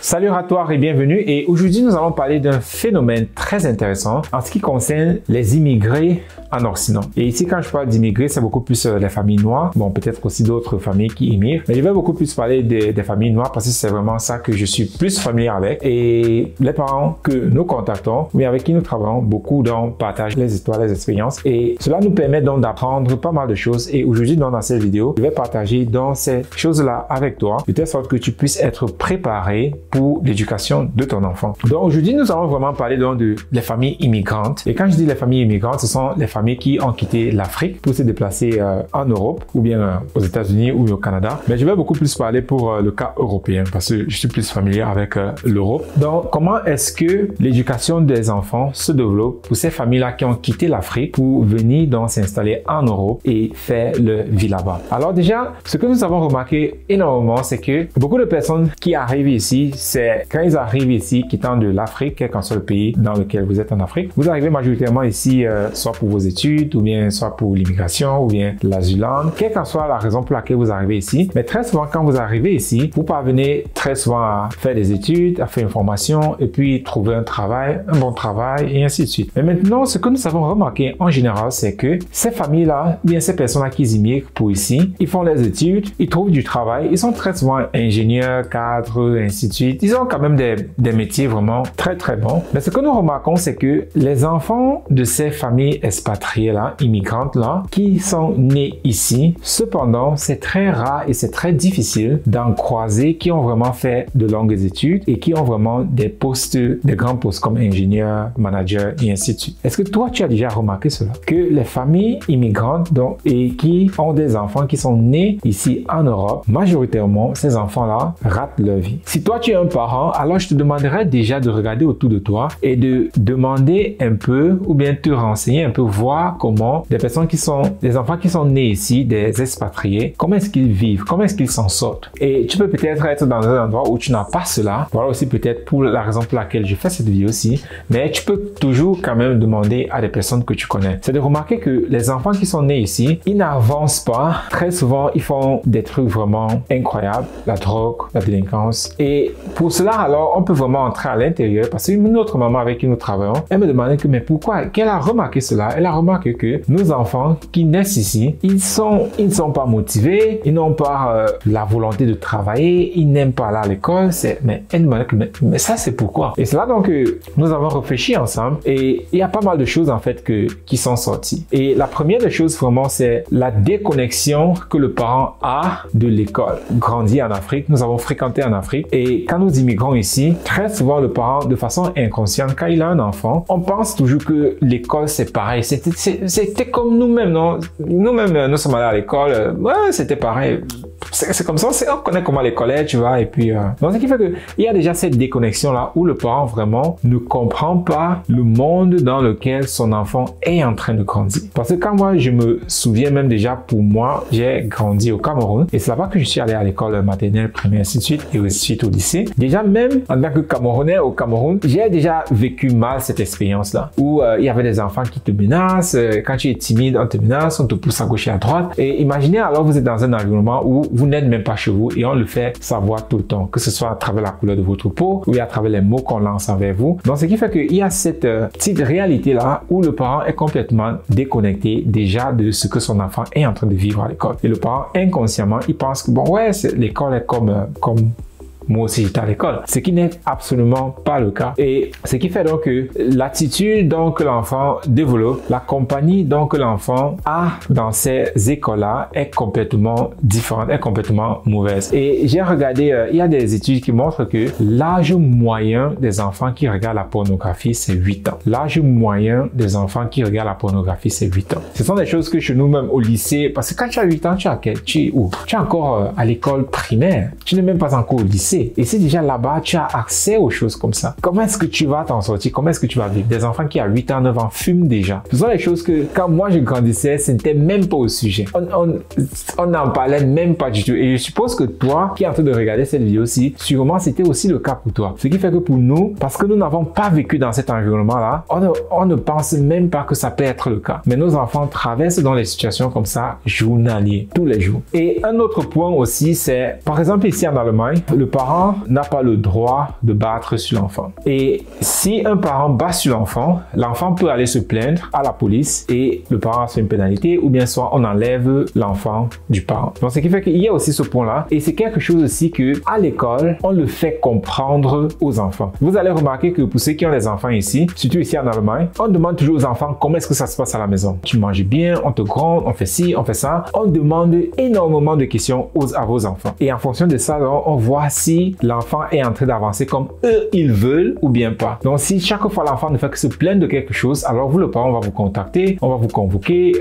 Salut à toi et bienvenue, et aujourd'hui nous allons parler d'un phénomène très intéressant en ce qui concerne les immigrés en Occident. Et ici quand je parle d'immigrés, c'est beaucoup plus les familles noires, bon peut-être aussi d'autres familles qui immigrent, mais je vais beaucoup plus parler des familles noires parce que c'est vraiment ça que je suis plus familier avec. Et les parents que nous contactons, mais avec qui nous travaillons, beaucoup donc partagent les histoires, les expériences, et cela nous permet donc d'apprendre pas mal de choses. Et aujourd'hui dans cette vidéo, je vais partager donc ces choses-là avec toi, de telle sorte que tu puisses être préparé pour l'éducation de ton enfant. Donc aujourd'hui, nous allons vraiment parler donc de les familles immigrantes. Et quand je dis les familles immigrantes, ce sont les familles qui ont quitté l'Afrique pour se déplacer en Europe ou bien aux États-Unis ou au Canada. Mais je vais beaucoup plus parler pour le cas européen parce que je suis plus familier avec l'Europe. Donc comment est-ce que l'éducation des enfants se développe pour ces familles-là qui ont quitté l'Afrique pour venir donc s'installer en Europe et faire le vie là-bas? Alors déjà, ce que nous avons remarqué énormément, c'est que beaucoup de personnes qui arrivent ici, c'est quand ils arrivent ici, quittant de l'Afrique, quel qu'en soit le pays dans lequel vous êtes en Afrique, vous arrivez majoritairement ici, soit pour vos études, ou bien soit pour l'immigration, ou bien l'asylum, quelle qu'en soit la raison pour laquelle vous arrivez ici. Mais très souvent, quand vous arrivez ici, vous parvenez très souvent à faire des études, à faire une formation, et puis trouver un travail, un bon travail, et ainsi de suite. Mais maintenant, ce que nous avons remarqué en général, c'est que ces familles-là, bien ces personnes-là qui immigrent pour ici, ils font les études, ils trouvent du travail, ils sont très souvent ingénieurs, cadres, ainsi de suite. Ils ont quand même des métiers vraiment très très bons. Mais ce que nous remarquons, c'est que les enfants de ces familles expatriées-là, immigrantes-là, qui sont nés ici, cependant, c'est très rare et c'est très difficile d'en croiser qui ont vraiment fait de longues études et qui ont vraiment des postes, des grands postes comme ingénieur, manager et ainsi de suite. Est-ce que toi, tu as déjà remarqué cela? Que les familles immigrantes donc, et qui ont des enfants qui sont nés ici en Europe, majoritairement, ces enfants-là ratent leur vie. Si toi, tu es un parent, alors je te demanderais déjà de regarder autour de toi et de demander un peu ou bien te renseigner un peu, voir comment des personnes qui sont, des enfants qui sont nés ici, des expatriés, comment est-ce qu'ils vivent, comment est-ce qu'ils s'en sortent. Et tu peux peut-être être dans un endroit où tu n'as pas cela. Voilà aussi peut-être pour la raison pour laquelle je fais cette vidéo-ci, mais tu peux toujours quand même demander à des personnes que tu connais. C'est de remarquer que les enfants qui sont nés ici, ils n'avancent pas. Très souvent, ils font des trucs vraiment incroyables, la drogue, la délinquance. Et pour cela, alors, on peut vraiment entrer à l'intérieur parce qu'une autre maman avec qui nous travaillons, elle me demandait que, mais pourquoi? Qu'elle a remarqué cela? Elle a remarqué que nos enfants qui naissent ici, ils ne sont pas motivés, ils n'ont pas la volonté de travailler, ils n'aiment pas aller à l'école. Mais elle me demandait que, mais ça, c'est pourquoi? Et c'est là donc que nous avons réfléchi ensemble et il y a pas mal de choses en fait qui sont sorties. Et la première des choses vraiment, c'est la déconnexion que le parent a de l'école. Grandi en Afrique, nous avons fréquenté en Afrique, et quand nous immigrons ici, très souvent le parent, de façon inconsciente, quand il a un enfant, on pense toujours que l'école c'est pareil. C'était comme nous-mêmes, non? Nous-mêmes, nous sommes allés à l'école, ouais, c'était pareil. C'est comme ça, on connaît comment l'école est, tu vois, et puis... Donc, ce qui fait qu'il y a déjà cette déconnexion-là où le parent vraiment ne comprend pas le monde dans lequel son enfant est en train de grandir. Parce que quand moi, je me souviens même déjà, pour moi, j'ai grandi au Cameroun, et c'est là-bas que je suis allé à l'école maternelle, primaire, ainsi de suite, et ensuite au lycée. Déjà, même en tant que Camerounais au Cameroun, j'ai déjà vécu mal cette expérience-là, où il y avait des enfants qui te menacent, quand tu es timide, on te menace, on te pousse à gauche et à droite. Et imaginez alors, vous êtes dans un environnement où vous n'êtes même pas chez vous et on le fait savoir tout le temps, que ce soit à travers la couleur de votre peau ou à travers les mots qu'on lance envers vous. Donc, ce qui fait qu'il y a cette petite réalité-là où le parent est complètement déconnecté déjà de ce que son enfant est en train de vivre à l'école. Et le parent, inconsciemment, il pense que bon, ouais, l'école est comme moi aussi j'étais à l'école, ce qui n'est absolument pas le cas. Et ce qui fait donc que l'attitude donc que l'enfant développe, la compagnie donc que l'enfant a dans ces écoles-là est complètement différente, est complètement mauvaise. Et j'ai regardé, il y a des études qui montrent que l'âge moyen des enfants qui regardent la pornographie, c'est 8 ans. L'âge moyen des enfants qui regardent la pornographie, c'est 8 ans. Ce sont des choses que chez nous même au lycée, parce que quand tu as 8 ans, tu es où? Tu es encore à l'école primaire, tu n'es même pas encore au lycée. Et si déjà là-bas, tu as accès aux choses comme ça, comment est-ce que tu vas t'en sortir? Comment est-ce que tu vas vivre? Des enfants qui à 8 ans, 9 ans fument déjà. Ce sont des choses que quand moi je grandissais, ce n'était même pas au sujet. On n'en parlait même pas du tout. Et je suppose que toi qui es en train de regarder cette vidéo-ci, sûrement c'était aussi le cas pour toi. Ce qui fait que pour nous, parce que nous n'avons pas vécu dans cet environnement-là, on ne pense même pas que ça peut être le cas. Mais nos enfants traversent dans les situations comme ça journalier, tous les jours. Et un autre point aussi, c'est par exemple ici en Allemagne, le parent parent n'a pas le droit de battre sur l'enfant. Et si un parent bat sur l'enfant, l'enfant peut aller se plaindre à la police et le parent a fait une pénalité ou bien soit on enlève l'enfant du parent. Donc, ce qui fait qu'il y a aussi ce point-là et c'est quelque chose aussi que à l'école, on le fait comprendre aux enfants. Vous allez remarquer que pour ceux qui ont des enfants ici, surtout ici en Allemagne, on demande toujours aux enfants comment est-ce que ça se passe à la maison. Tu manges bien, on te gronde, on fait ci, on fait ça. On demande énormément de questions à vos enfants. Et en fonction de ça, donc, on voit si l'enfant est en train d'avancer comme eux, ils veulent ou bien pas. Donc, si chaque fois l'enfant ne fait que se plaindre de quelque chose, alors vous, le parent, on va vous contacter, on va vous convoquer,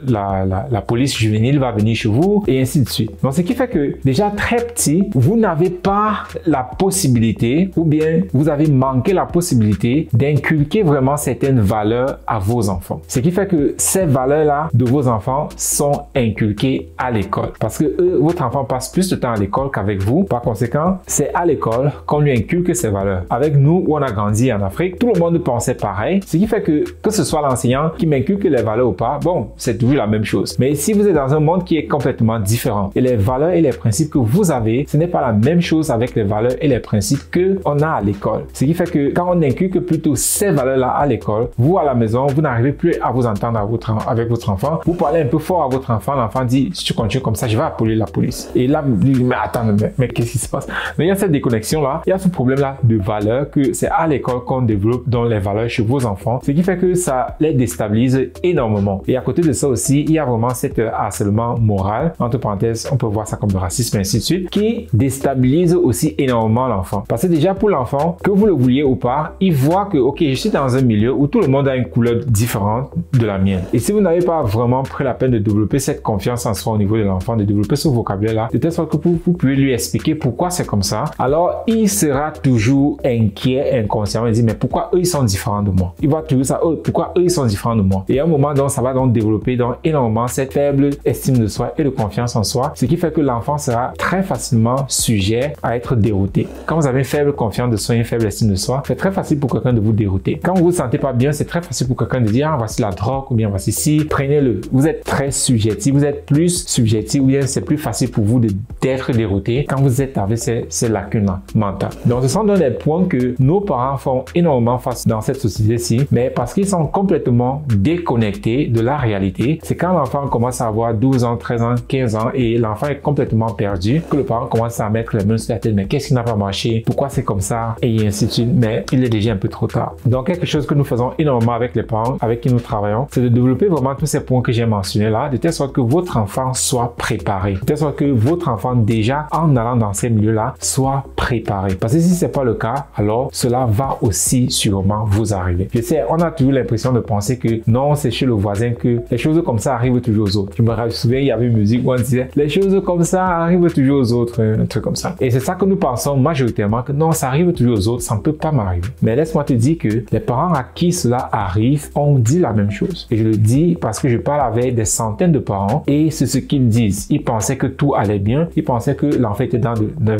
la police juvénile va venir chez vous et ainsi de suite. Donc, ce qui fait que déjà très petit, vous n'avez pas la possibilité ou bien vous avez manqué la possibilité d'inculquer vraiment certaines valeurs à vos enfants. Ce qui fait que ces valeurs-là de vos enfants sont inculquées à l'école. Parce que eux, votre enfant passe plus de temps à l'école qu'avec vous. Par conséquent, c'est à l'école qu'on lui inculque ces valeurs. Avec nous, où on a grandi en Afrique, tout le monde pensait pareil. Ce qui fait que ce soit l'enseignant qui m'inculque les valeurs ou pas, bon, c'est toujours la même chose. Mais si vous êtes dans un monde qui est complètement différent et les valeurs et les principes que vous avez, ce n'est pas la même chose avec les valeurs et les principes qu'on a à l'école. Ce qui fait que quand on inculque plutôt ces valeurs-là à l'école, vous à la maison, vous n'arrivez plus à vous entendre avec votre enfant. Vous parlez un peu fort à votre enfant, l'enfant dit, si tu continues comme ça, je vais appeler la police. Et là, vous dites, mais attends, mais qu'est-ce qui se passe? Mais il y a cette déconnexion-là, il y a ce problème-là de valeurs que c'est à l'école qu'on développe dans les valeurs chez vos enfants, ce qui fait que ça les déstabilise énormément. Et à côté de ça aussi, il y a vraiment cet harcèlement moral, entre parenthèses, on peut voir ça comme le racisme et ainsi de suite, qui déstabilise aussi énormément l'enfant. Parce que déjà pour l'enfant, que vous le vouliez ou pas, il voit que, ok, je suis dans un milieu où tout le monde a une couleur différente de la mienne. Et si vous n'avez pas vraiment pris la peine de développer cette confiance en soi au niveau de l'enfant, de développer ce vocabulaire-là, de telle sorte que vous pouvez lui expliquer pourquoi c'est comme ça, alors il sera toujours inquiet inconsciemment. Il dit, mais pourquoi eux ils sont différents de moi? Il voit toujours ça, pourquoi eux ils sont différents de moi? Et à un moment, donc, ça va donc développer donc énormément cette faible estime de soi et de confiance en soi, ce qui fait que l'enfant sera très facilement sujet à être dérouté. Quand vous avez une faible confiance de soi, une faible estime de soi, c'est très facile pour quelqu'un de vous dérouter. Quand vous vous sentez pas bien, c'est très facile pour quelqu'un de dire, ah, voici la drogue, ou bien voici ci, prenez-le. Vous êtes très subjectif, vous êtes plus subjectif, ou bien c'est plus facile pour vous d'être dérouté quand vous êtes avec ces lacunes mentales. Donc, ce sont donc des points que nos parents font énormément face dans cette société-ci, mais parce qu'ils sont complètement déconnectés de la réalité, c'est quand l'enfant commence à avoir 12 ans, 13 ans, 15 ans et l'enfant est complètement perdu que le parent commence à mettre les mains sur la tête, mais qu'est-ce qui n'a pas marché? Pourquoi c'est comme ça? Et ainsi de suite, mais il est déjà un peu trop tard. Donc, quelque chose que nous faisons énormément avec les parents avec qui nous travaillons, c'est de développer vraiment tous ces points que j'ai mentionnés là, de telle sorte que votre enfant soit préparé, de telle sorte que votre enfant déjà en allant dans ces milieux-là soit préparé. Parce que si c'est pas le cas, alors cela va aussi sûrement vous arriver. Je sais, on a toujours l'impression de penser que non, c'est chez le voisin que les choses comme ça arrivent toujours aux autres. Je me souviens, il y avait une musique où on disait les choses comme ça arrivent toujours aux autres, un truc comme ça. Et c'est ça que nous pensons majoritairement que non, ça arrive toujours aux autres, ça ne peut pas m'arriver. Mais laisse-moi te dire que les parents à qui cela arrive ont dit la même chose. Et je le dis parce que je parle avec des centaines de parents et c'est ce qu'ils disent. Ils pensaient que tout allait bien, ils pensaient que l'enfant était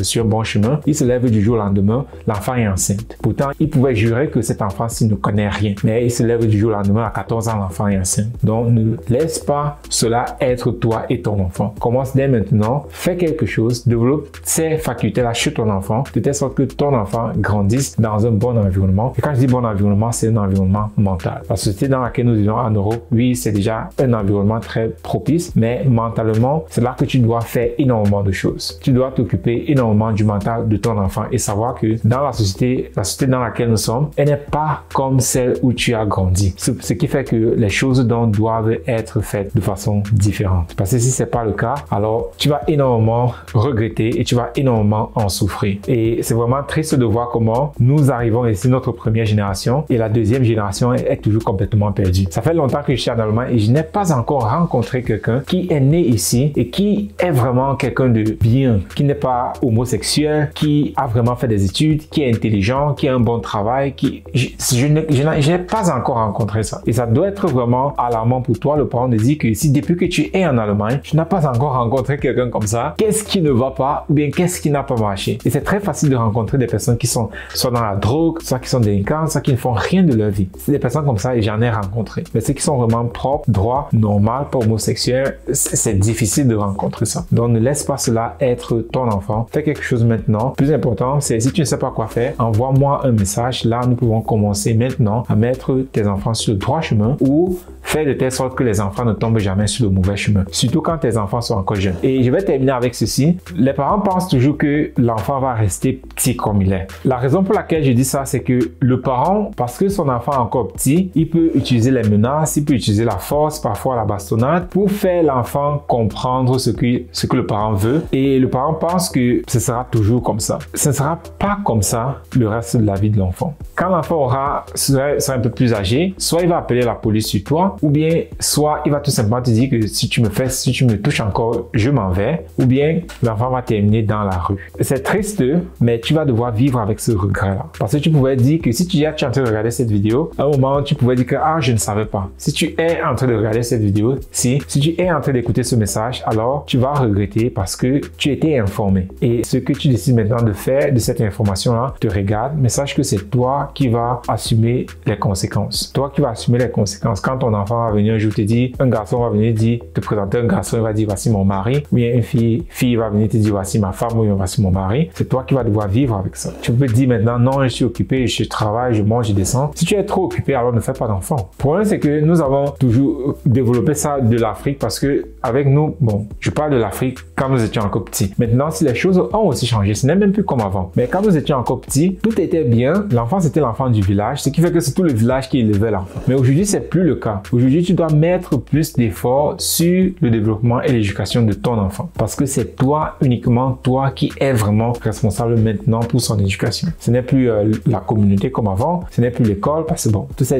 sur un bon chemin. Ils se lèvent du jour au lendemain, l'enfant est enceinte. Pourtant, ils pouvaient jurer que cet enfant-ci ne connaît rien. Mais il se lève du jour au lendemain, à 14 ans, l'enfant est enceinte. Donc, ne laisse pas cela être toi et ton enfant. Commence dès maintenant, fais quelque chose, développe ces facultés-là chez ton enfant, de telle sorte que ton enfant grandisse dans un bon environnement. Et quand je dis bon environnement, c'est un environnement mental. La société dans laquelle nous vivons en Europe, oui, c'est déjà un environnement très propice, mais mentalement, c'est là que tu dois faire énormément de choses. Tu dois t'occuper énormément du mental de ton enfant et savoir que dans la société dans laquelle nous sommes, elle n'est pas comme celle où tu as grandi. Ce qui fait que les choses donc doivent être faites de façon différente. Parce que si c'est pas le cas, alors tu vas énormément regretter et tu vas énormément en souffrir. Et c'est vraiment triste de voir comment nous arrivons ici, notre première génération, et la deuxième génération est toujours complètement perdue. Ça fait longtemps que je suis en Allemagne et je n'ai pas encore rencontré quelqu'un qui est né ici et qui est vraiment quelqu'un de bien, qui n'est pas homosexuel, qui a vraiment fait des études, qui est intelligent, qui a un bon travail, je n'ai pas encore rencontré ça. Et ça doit être vraiment alarmant pour toi, le parent, de dire que si depuis que tu es en Allemagne, tu n'as pas encore rencontré quelqu'un comme ça, qu'est-ce qui ne va pas ou bien qu'est-ce qui n'a pas marché? Et c'est très facile de rencontrer des personnes qui sont soit dans la drogue, soit qui sont délinquants, soit qui ne font rien de leur vie. C'est des personnes comme ça et j'en ai rencontré. Mais ceux qui sont vraiment propres, droits, normaux, pas homosexuels, c'est difficile de rencontrer ça. Donc ne laisse pas cela être ton enfant. Fais quelque quelque chose maintenant. Plus important, c'est si tu ne sais pas quoi faire, envoie-moi un message. Là, nous pouvons commencer maintenant à mettre tes enfants sur le droit chemin ou faire de telle sorte que les enfants ne tombent jamais sur le mauvais chemin, surtout quand tes enfants sont encore jeunes. Et je vais terminer avec ceci. Les parents pensent toujours que l'enfant va rester petit comme il est. La raison pour laquelle je dis ça, c'est que le parent, parce que son enfant est encore petit, il peut utiliser les menaces, il peut utiliser la force, parfois la bastonnade, pour faire l'enfant comprendre ce que le parent veut. Et le parent pense que ce sera toujours comme ça. Ce ne sera pas comme ça le reste de la vie de l'enfant. Quand l'enfant sera un peu plus âgé, soit il va appeler la police sur toi, ou bien soit il va tout simplement te dire que si tu me touches encore, je m'en vais, ou bien l'enfant va terminer dans la rue. C'est triste, mais tu vas devoir vivre avec ce regret-là. Parce que tu pouvais dire que si tu es en train de regarder cette vidéo, à un moment, tu pouvais dire que je ne savais pas. Si tu es en train de regarder cette vidéo, si tu es en train d'écouter ce message, alors tu vas regretter parce que tu étais informé. Et ce que tu décides maintenant de faire de cette information-là te regarde, mais sache que c'est toi qui vas assumer les conséquences. Toi qui vas assumer les conséquences. Quand ton enfant va venir un jour te dire, un garçon va venir te présenter un garçon, il va dire voici mon mari, ou bien une fille va venir te dire voici ma femme, ou bien voici mon mari. C'est toi qui vas devoir vivre avec ça. Tu peux te dire maintenant non, je suis occupé, je travaille, je mange, je descends. Si tu es trop occupé, alors ne fais pas d'enfant. Le problème, c'est que nous avons toujours développé ça de l'Afrique parce que avec nous, bon, je parle de l'Afrique quand nous étions encore petits. Maintenant, si les choses ont aussi changé, ce n'est même plus comme avant. Mais quand nous étions encore petits, tout était bien. L'enfant, c'était l'enfant du village, ce qui fait que c'est tout le village qui élevait l'enfant. Mais aujourd'hui, c'est plus le cas. Aujourd'hui, tu dois mettre plus d'efforts sur le développement et l'éducation de ton enfant. Parce que c'est toi, uniquement toi, qui es vraiment responsable maintenant pour son éducation. Ce n'est plus la communauté comme avant, ce n'est plus l'école, parce que bon, tout ça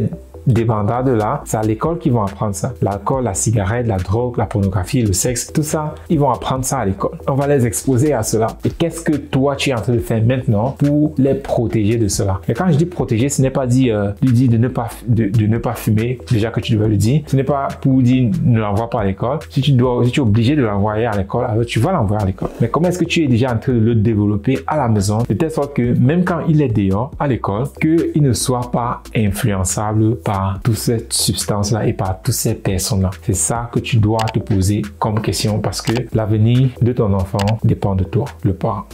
des bandades là, c'est à l'école qu'ils vont apprendre ça. L'alcool, la cigarette, la drogue, la pornographie, le sexe, tout ça, ils vont apprendre ça à l'école. On va les exposer à cela. Et qu'est-ce que toi, tu es en train de faire maintenant pour les protéger de cela? Et quand je dis protéger, ce n'est pas dire lui dire de ne pas fumer, déjà que tu dois le dire. Ce n'est pas pour dire ne l'envoie pas à l'école. Si tu es obligé de l'envoyer à l'école, alors tu vas l'envoyer à l'école. Mais comment est-ce que tu es déjà en train de le développer à la maison, de telle sorte que même quand il est dehors à l'école, qu'il ne soit pas influençable par toutes ces substances-là et par toutes ces personnes-là. C'est ça que tu dois te poser comme question parce que l'avenir de ton enfant dépend de toi, le parent.